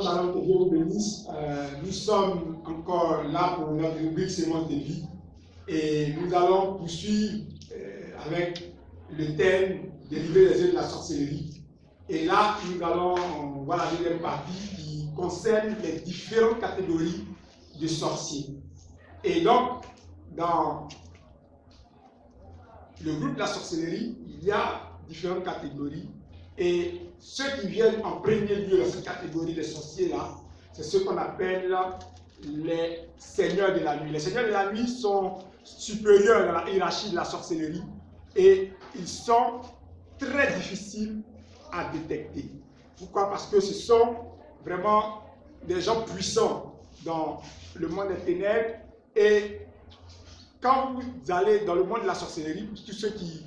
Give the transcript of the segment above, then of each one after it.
Que Dieu vous bénisse. Nous sommes encore là pour notre rubrique Sémence de vie et nous allons poursuivre avec le thème délivrer les yeux de la sorcellerie. Et là, nous allons voir la deuxième partie qui concerne les différentes catégories de sorciers. Et donc, dans le groupe de la sorcellerie, il y a différentes catégories. Et ceux qui viennent en premier lieu dans cette catégorie de sorciers-là, c'est ceux qu'on appelle les seigneurs de la nuit. Les seigneurs de la nuit sont supérieurs dans la hiérarchie de la sorcellerie et ils sont très difficiles à détecter. Pourquoi? Parce que ce sont vraiment des gens puissants dans le monde des ténèbres. Et quand vous allez dans le monde de la sorcellerie, tous ceux qui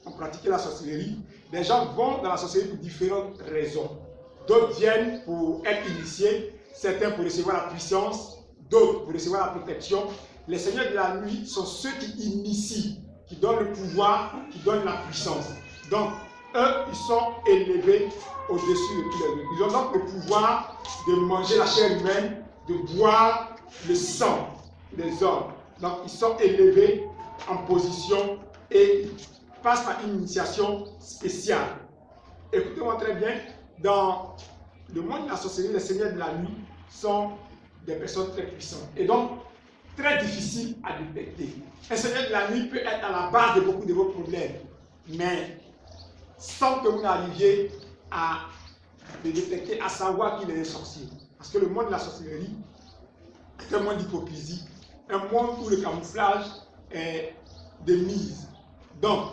ont pratiqué la sorcellerie, les gens vont dans la sorcellerie pour différentes raisons. D'autres viennent pour être initiés, certains pour recevoir la puissance, d'autres pour recevoir la protection. Les seigneurs de la nuit sont ceux qui initient, qui donnent le pouvoir, qui donnent la puissance. Donc, eux, ils sont élevés au-dessus de tous les autres. Ils ont donc le pouvoir de manger la chair humaine, de boire le sang des hommes. Donc, ils sont élevés en position et passent par une initiation spéciale. Écoutez-moi très bien, dans le monde de la sorcellerie, les seigneurs de la nuit sont des personnes très puissantes et donc très difficiles à détecter. Un seigneur de la nuit peut être à la base de beaucoup de vos problèmes, mais sans que vous n'arriviez à le détecter, à savoir qu'il est un sorcier. Parce que le monde de la sorcellerie est un monde d'hypocrisie, un monde où le camouflage est de mise. Donc,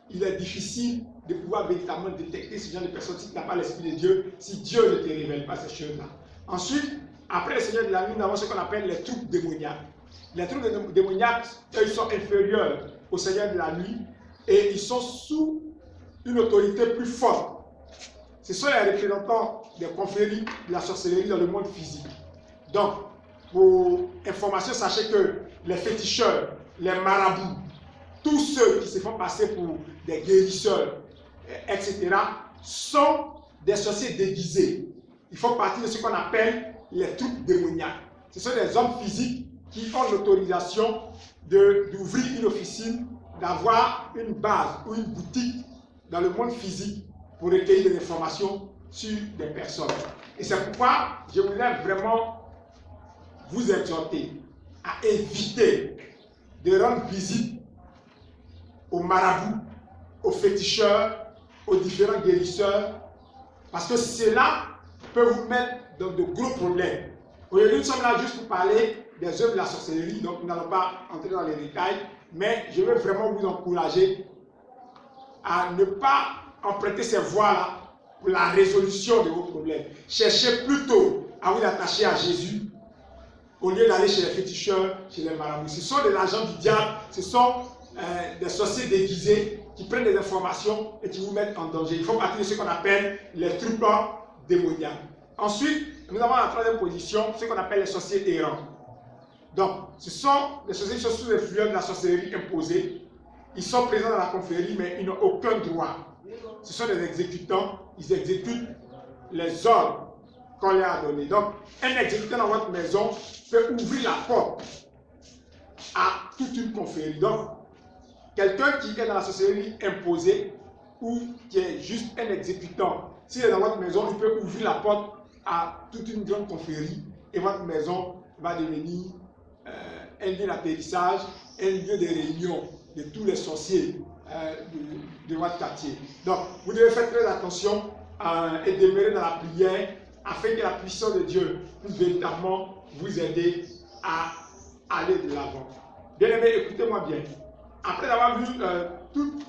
il est difficile de pouvoir véritablement détecter ce genre de personnes si tu n'as pas l'Esprit de Dieu, si Dieu ne te révèle pas ces choses-là. Ensuite, après les seigneurs de la nuit, nous avons ce qu'on appelle les troupes démoniaques. Les troupes démoniaques, eux, ils sont inférieurs aux seigneurs de la nuit et ils sont sous une autorité plus forte. Ce sont les représentants des confréries de la sorcellerie dans le monde physique. Donc, pour information, sachez que les féticheurs, les marabouts, tous ceux qui se font passer pour des guérisseurs, etc., sont des sorciers déguisés. Ils font partie de ce qu'on appelle les troupes démoniaques. Ce sont des hommes physiques qui ont l'autorisation d'ouvrir une officine, d'avoir une base ou une boutique dans le monde physique pour recueillir des informations sur des personnes. Et c'est pourquoi je voulais vraiment vous exhorter à éviter de rendre visite aux marabouts, aux féticheurs, aux différents guérisseurs, parce que cela peut vous mettre dans de gros problèmes. Aujourd'hui, nous sommes là juste pour parler des œuvres de la sorcellerie, donc nous n'allons pas entrer dans les détails, mais je veux vraiment vous encourager à ne pas emprunter ces voies-là pour la résolution de vos problèmes. Cherchez plutôt à vous attacher à Jésus au lieu d'aller chez les féticheurs, chez les marabouts. Ce sont des agents du diable, ce sont des sorciers déguisés qui prennent des informations et qui vous mettent en danger. Il faut partir de ce qu'on appelle les troupes démoniaques. Ensuite, nous avons la troisième position, ce qu'on appelle les sorciers errants. Donc, ce sont des sorciers qui sont sous l'influence de la sorcellerie imposée. Ils sont présents dans la confrérie, mais ils n'ont aucun droit. Ce sont des exécutants, ils exécutent les ordres qu'on leur a donnés. Donc, un exécutant dans votre maison peut ouvrir la porte à toute une confrérie. Donc, quelqu'un qui est dans la sorcellerie imposée ou qui est juste un exécutant, s'il est dans votre maison, il peut ouvrir la porte à toute une grande confrérie et votre maison va devenir un lieu d'atterrissage, un lieu de réunion de tous les sorciers de votre quartier. Donc, vous devez faire très attention et demeurer dans la prière afin que la puissance de Dieu puisse véritablement vous aider à aller de l'avant. Bien aimé, écoutez-moi bien. Après avoir vu toutes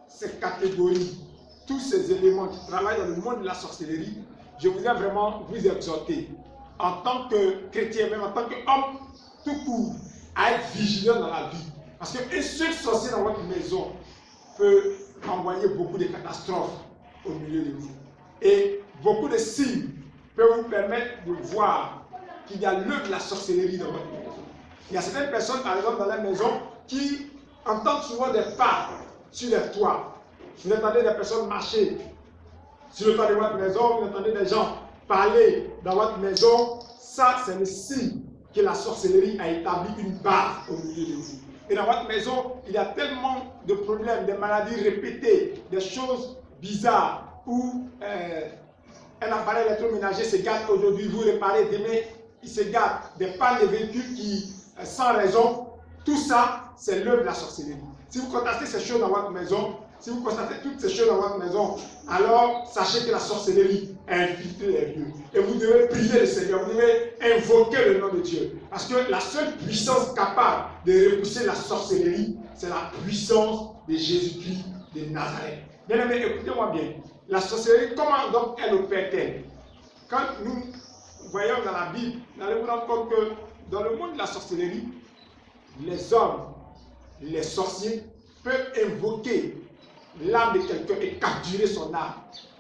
ces catégories, tous ces éléments qui travaillent dans le monde de la sorcellerie, je voudrais vraiment vous exhorter, en tant que chrétien, même en tant qu'homme tout court, à être vigilant dans la vie. Parce qu'un seul sorcier dans votre maison peut envoyer beaucoup de catastrophes au milieu de vous. Et beaucoup de signes peuvent vous permettre de voir qu'il y a l'œuvre de la sorcellerie dans votre maison. Il y a certaines personnes, par exemple, dans la maison, qui entendent souvent des pas sur les toits. Vous entendez des personnes marcher sur le toit de votre maison, vous entendez des gens parler dans votre maison, ça c'est le signe que la sorcellerie a établi une base au milieu de vous. Et dans votre maison, il y a tellement de problèmes, des maladies répétées, des choses bizarres, où un appareil électroménager se gâte aujourd'hui, vous réparez, demain il se gâte, des pannes de véhicules qui, sans raison, tout ça, c'est l'œuvre de la sorcellerie. Si vous constatez ces choses dans votre maison, si vous constatez toutes ces choses dans votre maison, alors sachez que la sorcellerie a infiltré les lieux. Et vous devez prier le Seigneur, vous devez invoquer le nom de Dieu. Parce que la seule puissance capable de repousser la sorcellerie, c'est la puissance de Jésus-Christ de Nazareth. Bien aimé, écoutez-moi bien. La sorcellerie, comment donc elle opère-t-elle? Quand nous voyons dans la Bible, nous allons vous rendre compte que dans le monde de la sorcellerie, les hommes, les sorciers peuvent invoquer l'âme de quelqu'un et capturer son âme.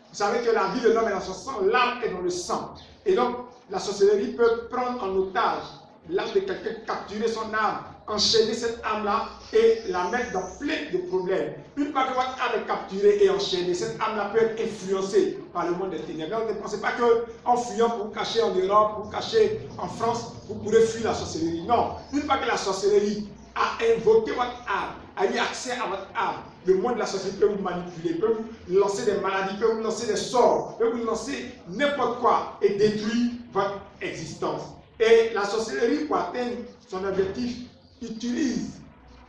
Vous savez que la vie de l'homme est dans son sang, l'âme est dans le sang. Et donc, la sorcellerie peut prendre en otage l'âme de quelqu'un, capturer son âme, enchaîner cette âme-là et la mettre dans plein de problèmes. Une fois que votre âme est capturée et enchaînée, cette âme-là peut être influencée par le monde des ténèbres. Donc, ne pensez pas qu'en fuyant pour vous cacher en Europe, pour vous cacher en France, vous pourrez fuir la sorcellerie. Non. Une fois que la sorcellerie a invoqué votre âme, a eu accès à votre âme, le monde de la sorcellerie peut vous manipuler, peut vous lancer des maladies, peut vous lancer des sorts, peut vous lancer n'importe quoi et détruire votre existence. Et la sorcellerie, pour atteindre son objectif, utilise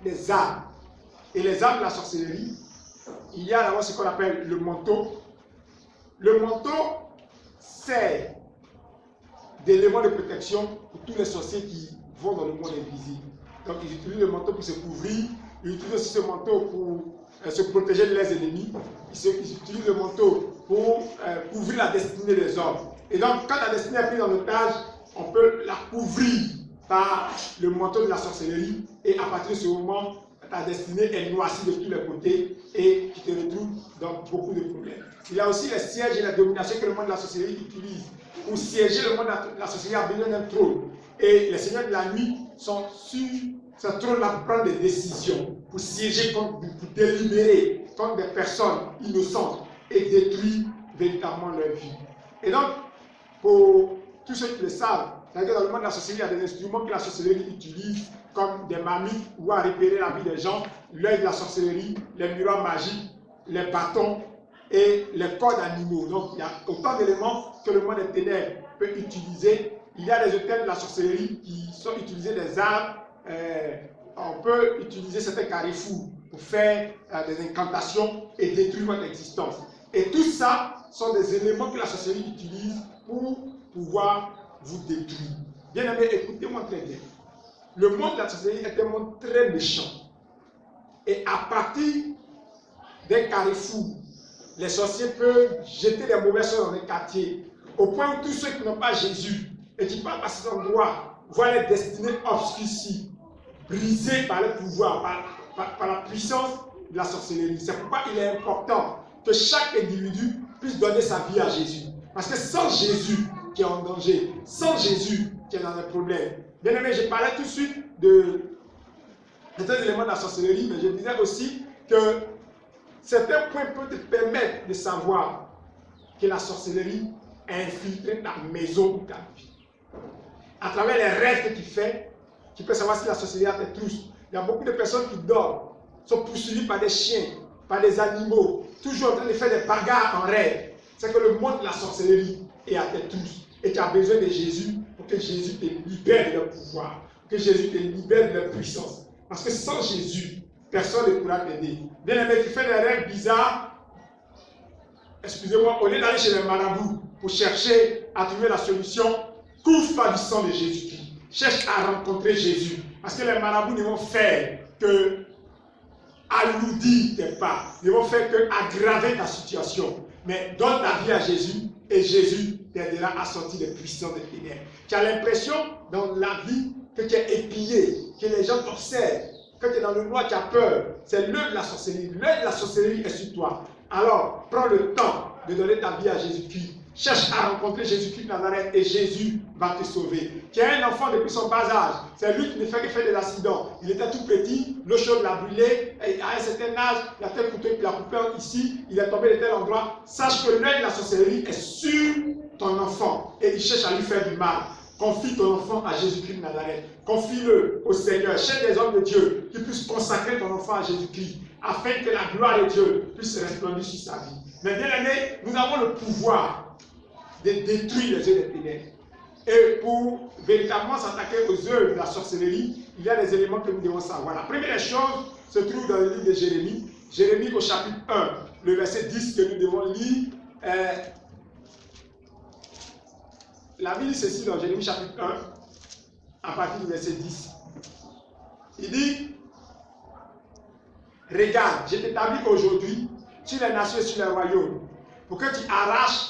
les armes. Et les armes de la sorcellerie, il y a d'abord ce qu'on appelle le manteau. Le manteau sert d'élément de protection pour tous les sorciers qui vont dans le monde invisible. Donc ils utilisent le manteau pour se couvrir, ils utilisent aussi ce manteau pour se protéger de leurs ennemis, ils utilisent le manteau pour couvrir la destinée des hommes. Et donc quand la destinée est prise en otage, on peut la couvrir par le manteau de la sorcellerie et à partir de ce moment, ta destinée est noircie de tous les côtés et tu te retrouves dans beaucoup de problèmes. Il y a aussi les sièges et la domination que le monde de la sorcellerie utilise. Pour siéger, le monde de la sorcellerie a besoin d'un trône. Et les seigneurs de la nuit sont sur ce trône-là pour prendre des décisions, pour siéger, pour délibérer contre des personnes innocentes et détruire véritablement leur vie. Et donc, pour tous ceux qui le savent, c'est-à-dire que dans le monde de la sorcellerie, il y a des instruments que la sorcellerie utilise, comme des mamies ou à repérer la vie des gens, l'œil de la sorcellerie, les miroirs magiques, les bâtons et les corps d'animaux. Donc, il y a autant d'éléments que le monde des ténèbres peut utiliser. Il y a des hôtels de la sorcellerie qui sont utilisés des armes. On peut utiliser certains carrefours pour faire des incantations et détruire votre existence. Et tout ça sont des éléments que la sorcellerie utilise pour pouvoir vous détruire. Bien aimé, écoutez-moi très bien. Le monde de la sorcellerie est un monde très méchant. Et à partir d'un carrefour, les sorciers peuvent jeter des mauvaises choses dans les quartiers, au point où tous ceux qui n'ont pas Jésus et qui passent par cet endroit voient les destinées obscurcies, brisées par le pouvoir, par la puissance de la sorcellerie. C'est pourquoi il est important que chaque individu puisse donner sa vie à Jésus. Parce que sans Jésus qui est en danger, sans Jésus qui est dans un problème. Bien aimé, je parlais tout de suite de certains éléments de la sorcellerie, mais je disais aussi que certains points peuvent te permettre de savoir que la sorcellerie a infiltré ta maison ou ta vie. À travers les rêves que tu fais, tu peux savoir si la sorcellerie a tes trousses. Il y a beaucoup de personnes qui dorment, sont poursuivies par des chiens, par des animaux, toujours en train de faire des bagarres en rêve. C'est que le monde de la sorcellerie est à tes trousses. Et tu as besoin de Jésus pour que Jésus te libère de leur pouvoir, pour que Jésus te libère de leur puissance. Parce que sans Jésus, personne ne pourra t'aider. Bien aimé, tu fais des rêves bizarres. Excusez-moi, au lieu d'aller chez les marabouts pour chercher à trouver la solution, couvre-toi du sang de Jésus-Christ. Cherche à rencontrer Jésus. Parce que les marabouts ne vont faire que alourdir tes pas. Ils vont faire que aggraver ta situation. Mais donne ta vie à Jésus et Jésus t'aidera à sortir des puissances des ténèbres. Tu as l'impression dans la vie que tu es épié, que les gens t'observent, que tu es dans le noir, tu as peur. C'est l'œuvre de la sorcellerie. L'œuvre de la sorcellerie est sur toi. Alors, prends le temps de donner ta vie à Jésus-Christ cherche à rencontrer Jésus-Christ de Nazareth et Jésus va te sauver. Tu as un enfant depuis son bas âge, c'est lui qui ne fait que faire des accidents. Il était tout petit, l'eau chaude l'a brûlé, et à un certain âge, il a tel couteau qui l'a coupé ici, il est tombé de tel endroit. Sache que l'œil de la sorcellerie est sur ton enfant et il cherche à lui faire du mal. Confie ton enfant à Jésus-Christ de Nazareth. Confie-le au Seigneur. Cherche des hommes de Dieu qui puissent consacrer ton enfant à Jésus-Christ afin que la gloire de Dieu puisse resplendir sur sa vie. Mais bien aimé, nous avons le pouvoir de détruire les œuvres des ténèbres. Et pour véritablement s'attaquer aux œuvres de la sorcellerie, il y a des éléments que nous devons savoir. La première chose se trouve dans le livre de Jérémie. Jérémie au chapitre 1, le verset 10 que nous devons lire. La Bible dit ceci dans Jérémie chapitre 1, à partir du verset 10. Il dit, regarde, je t'établis aujourd'hui sur les nations et sur les royaumes, pour que tu arraches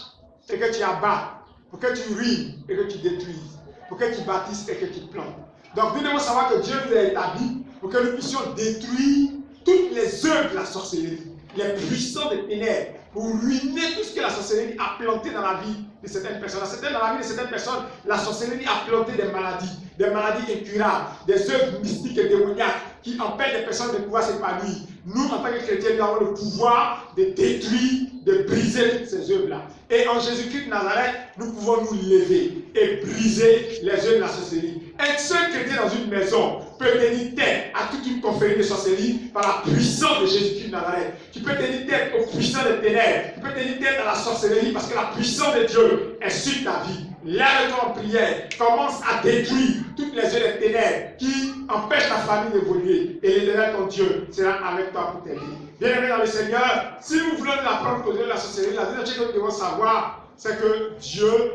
et que tu abattes, pour que tu ruines et que tu détruises, pour que tu bâtisses et que tu plantes. Donc nous devons savoir que Dieu nous a établis pour que nous puissions détruire toutes les œuvres de la sorcellerie, les puissants des ténèbres, pour ruiner tout ce que la sorcellerie a planté dans la vie de certaines personnes. Dans la vie de certaines personnes, la sorcellerie a planté des maladies incurables, des œuvres mystiques et démoniaques qui empêchent les personnes de pouvoir s'épanouir. Nous, en tant que chrétiens, nous avons le pouvoir de détruire, de briser toutes ces œuvres-là. Et en Jésus-Christ de Nazareth, nous pouvons nous lever et briser les œuvres de la sorcellerie. Un seul chrétien dans une maison peut tenir tête à toute une confrérie de sorcellerie par la puissance de Jésus-Christ de Nazareth. Tu peux tenir tête aux puissants des ténèbres. Tu peux tenir tête à la sorcellerie parce que la puissance de Dieu est sur ta vie. Lève-toi en prière. Commence à détruire toutes les œuvres des ténèbres qui empêchent ta famille d'évoluer. Et l'Éternel, ton Dieu, sera avec toi pour t'aider. Bien-aimés dans le Seigneur, si nous voulons nous apprendre aux œuvres de la sorcellerie, la deuxième chose que nous devons savoir, c'est que Dieu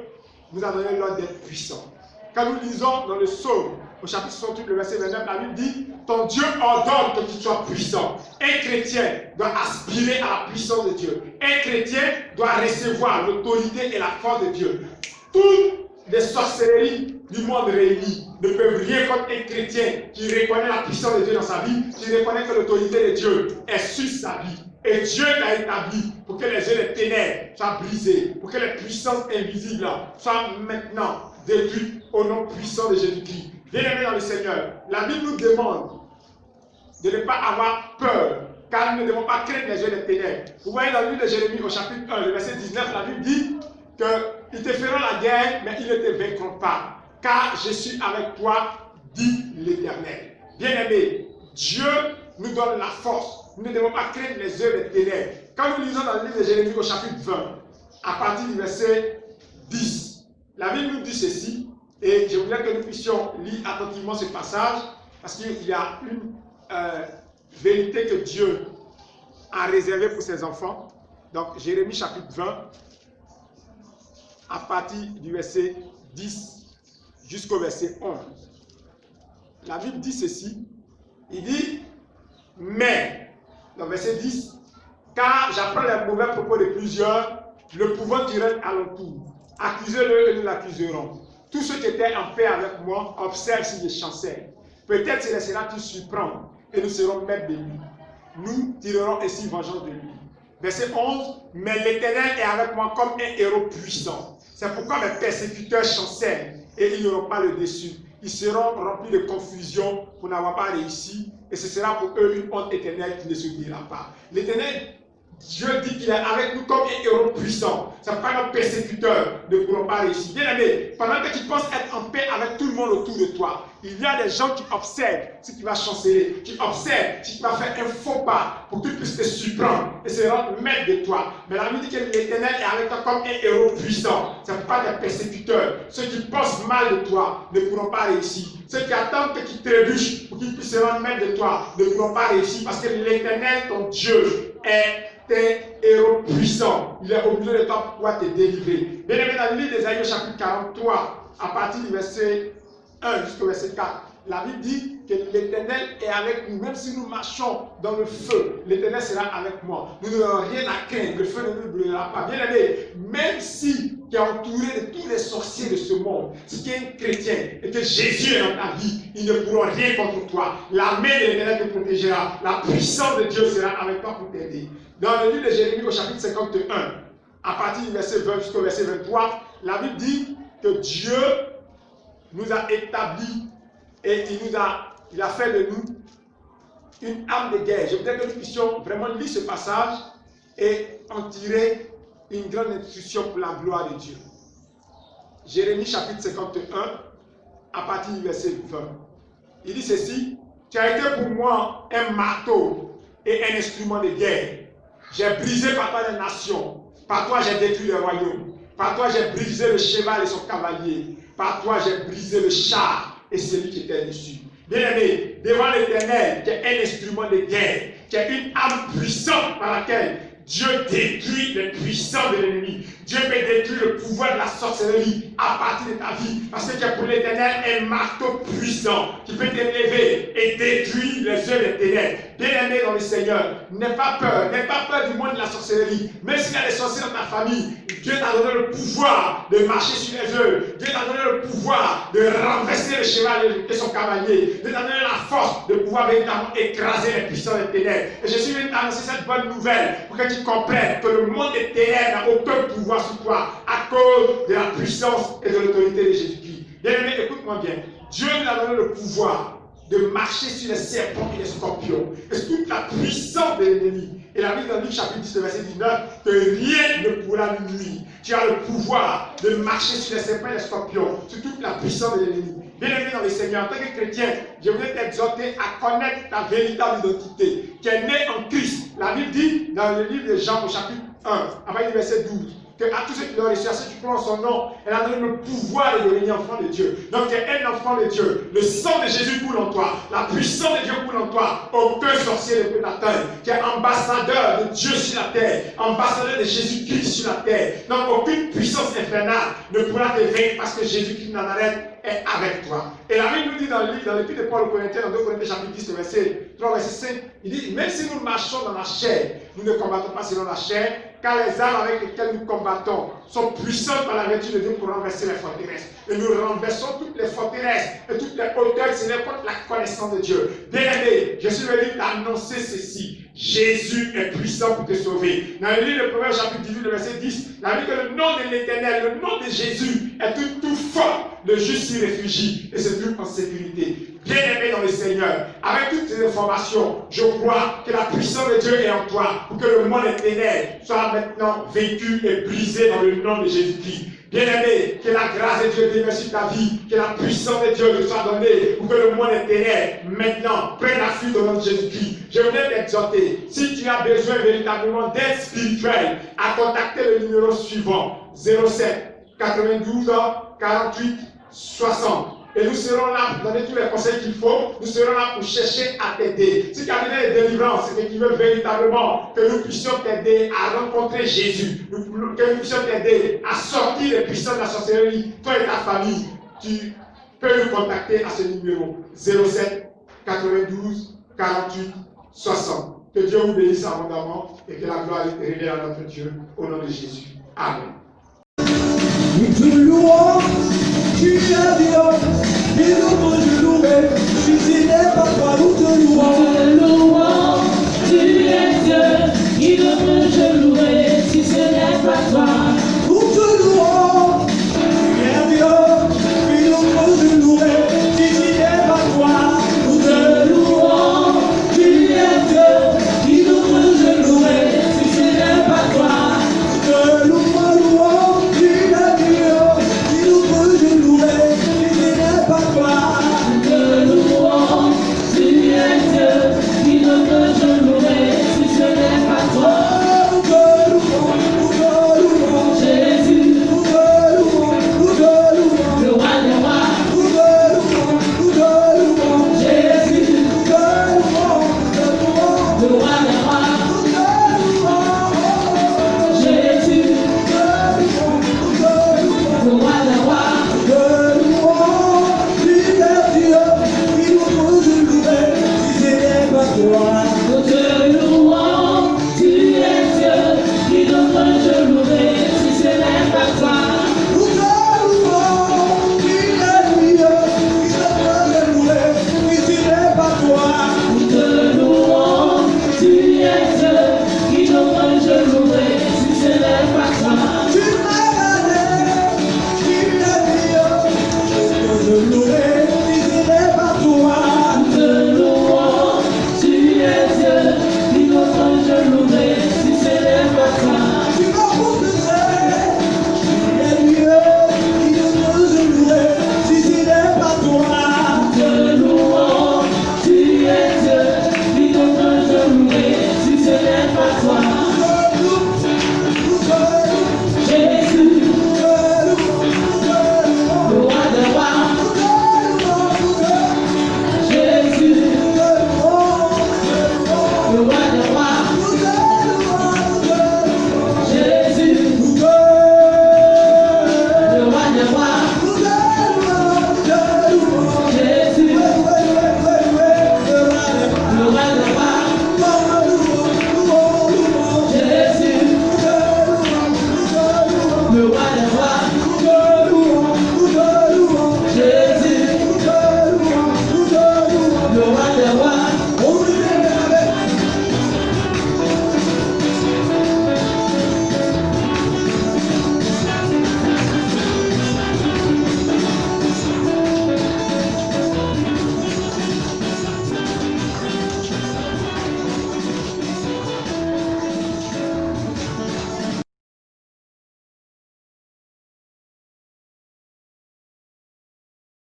nous a donné l'ordre d'être puissant. Quand nous lisons dans le psaume, au chapitre 68, le verset 29, la Bible dit, ton Dieu ordonne que tu sois puissant. Un chrétien doit aspirer à la puissance de Dieu. Un chrétien doit recevoir l'autorité et la force de Dieu. Toutes les sorcelleries du monde réuni ne peuvent rien contre un chrétien qui reconnaît la puissance de Dieu dans sa vie, qui reconnaît que l'autorité de Dieu est sur sa vie. Et Dieu t'a établi pour que les œuvres des ténèbres soient brisées, pour que les puissances invisibles soient maintenant détruites au nom puissant de Jésus-Christ. Bien-aimés dans le Seigneur, la Bible nous demande de ne pas avoir peur, car nous ne devons pas craindre les œuvres des ténèbres. Vous voyez dans le livre de Jérémie au chapitre 1, le verset 19, la Bible dit qu'ils te feront la guerre, mais ils ne te vaincront pas, car je suis avec toi, dit l'Éternel. Bien-aimés, Dieu nous donne la force. Nous ne devons pas craindre les œuvres des ténèbres. Quand nous lisons dans le livre de Jérémie au chapitre 20, à partir du verset 10, la Bible nous dit ceci, et je voudrais que nous puissions lire attentivement ce passage, parce qu'il y a une vérité que Dieu a réservée pour ses enfants. Donc, Jérémie chapitre 20, à partir du verset 10 jusqu'au verset 11. La Bible dit ceci, il dit, mais, dans le verset 10, car j'apprends les mauvais propos de plusieurs, le pouvoir du règne alentour. Accusez-le et nous l'accuserons. Tous ceux qui étaient en paix avec moi observent si je chancelle. Peut-être se laissera-t-il surprendre et nous serons maîtres de lui. Nous tirerons ainsi vengeance de lui. Verset 11, mais l'Éternel est avec moi comme un héros puissant. C'est pourquoi mes persécuteurs chancellent et ils n'auront pas le dessus. Ils seront remplis de confusion pour n'avoir pas réussi et ce sera pour eux une honte éternelle qui ne se dira pas. L'Éternel, Dieu dit qu'il est avec nous comme un héros puissant. C'est pourquoi nos persécuteurs ne pourront pas réussir. Bien aimé, pendant que tu penses être en paix avec tout le monde autour de toi, il y a des gens qui observent si tu vas chanceler, qui observent si tu vas faire un faux pas pour qu'ils puissent te surprendre et se rendre maître de toi. Mais la Bible dit que l'Éternel est avec toi comme un héros puissant. Ce n'est pas des persécuteurs. Ceux qui pensent mal de toi ne pourront pas réussir. Ceux qui attendent que tu trébuches pour qu'ils puissent se rendre maître de toi ne pourront pas réussir parce que l'Éternel, ton Dieu, est un héros puissant. Il est au milieu de toi pour pouvoir te délivrer. Bien aimé, dans le livre d'Ésaïe, chapitre 43, à partir du verset 1 jusqu'au verset 4, la Bible dit que l'Éternel est avec nous. Même si nous marchons dans le feu, l'Éternel sera avec moi. Nous n'aurons rien à craindre. Le feu ne nous brûlera pas. Bien aimé, même si tu es entouré de tous les sorciers de ce monde, si tu es un chrétien et que Jésus est dans ta vie, ils ne pourront rien contre toi. La main de l'Éternel te protégera. La puissance de Dieu sera avec toi pour t'aider. Dans le livre de Jérémie au chapitre 51, à partir du verset 20 jusqu'au verset 23, la Bible dit que Dieu nous a établis et il a fait de nous une arme de guerre. Je voudrais que nous puissions vraiment lire ce passage et en tirer une grande instruction pour la gloire de Dieu. Jérémie chapitre 51, à partir du verset 20. Il dit ceci: tu as été pour moi un marteau et un instrument de guerre. J'ai brisé par toi les nations. Par toi j'ai détruit les royaumes. Par toi j'ai brisé le cheval et son cavalier. Par toi j'ai brisé le char et celui qui était dessus. Bien-aimé, devant l'Éternel, qui est un instrument de guerre, qui est une arme puissante par laquelle Dieu détruit les puissants de l'ennemi. Dieu peut détruire le pouvoir de la sorcellerie à partir de ta vie. Parce que tu es pour l'Éternel un marteau puissant qui peut t'élever et détruire les œuvres des ténèbres. Bien-aimé dans le Seigneur, n'aie pas peur du monde de la sorcellerie. Même s'il y a des sorciers dans ta famille, Dieu t'a donné le pouvoir de marcher sur les œufs. Dieu t'a donné le pouvoir de renverser le cheval et son cavalier. Dieu t'a donné la force de pouvoir véritablement écraser les puissants des ténèbres. Et je suis venu t'annoncer cette bonne nouvelle pour que tu comprennes que le monde des ténèbres n'a aucun pouvoir sur toi à cause de la puissance et de l'autorité de Jésus-Christ. Bien-aimé, écoute-moi bien. Dieu nous a donné le pouvoir de marcher sur les serpents et les scorpions. Et sur toute la puissance de l'ennemi. Et la Bible dans Luc chapitre 10, verset 19, que rien ne pourra nous nuire. Tu as le pouvoir de marcher sur les serpents et les scorpions, sur toute la puissance de l'ennemi. Bien-aimé dans le Seigneur, en tant que chrétien, je voudrais t'exhorter à connaître ta véritable identité, qui est née en Christ. La Bible dit dans le livre de Jean au chapitre 1, à partir du verset 12, que à tous ceux qui l'ont reçu, à ceux qui croient en son nom, elle a donné le pouvoir de devenir enfant de Dieu. Donc tu es un enfant de Dieu. Le sang de Jésus coule en toi. La puissance de Dieu coule en toi. Aucun sorcier ne peut t'atteindre. Tu es ambassadeur de Dieu sur la terre. Ambassadeur de Jésus-Christ sur la terre. Donc aucune puissance infernale ne pourra te vaincre parce que Jésus-Christ Nazareth est avec toi. Et la Bible nous dit dans l'épître de Paul aux Corinthiens, dans 2 Corinthiens chapitre 10, verset 3, verset 5, il dit, même si nous marchons dans la chair, nous ne combattons pas selon la chair, car les armes avec lesquelles nous combattons sont puissantes par la vertu de Dieu pour renverser les forteresses. Et nous renversons toutes les forteresses et toutes les hauteurs qui s'élèvent contre la connaissance de Dieu. Bien-aimé, je suis venu t'annoncer ceci. Jésus est puissant pour te sauver. Dans le livre de Proverbes chapitre 18, verset 10, la Bible dit que le nom de l'Éternel, le nom de Jésus est une tour forte. Le juste s'y réfugie et se trouve en sécurité. Bien-aimé dans le Seigneur, avec toutes ces informations, je crois que la puissance de Dieu est en toi pour que le monde des ténèbres soit maintenant vécu et brisé dans le nom de Jésus-Christ. Bien-aimé, que la grâce de Dieu demeure sur ta vie, que la puissance de Dieu te soit donnée pour que le monde des ténèbres maintenant prenne la fuite au nom de Jésus-Christ. Je voudrais t'exhorter, si tu as besoin véritablement d'aide spirituelle, à contacter le numéro suivant 07 92 48 60. Et nous serons là pour donner tous les conseils qu'il faut. Nous serons là pour chercher à t'aider. Si tu as besoin de délivrance, c'est que tu veux véritablement que nous puissions t'aider à rencontrer Jésus. Que nous puissions t'aider à sortir des puissances de la sorcellerie. Toi et ta famille, tu peux nous contacter à ce numéro 07 92 48 60. Que Dieu vous bénisse abondamment et que la gloire est révélée à notre Dieu. Au nom de Jésus. Amen. Nous te louons, tu es Dieu, et nous te louons, tu t'élèves à toi, nous te louons.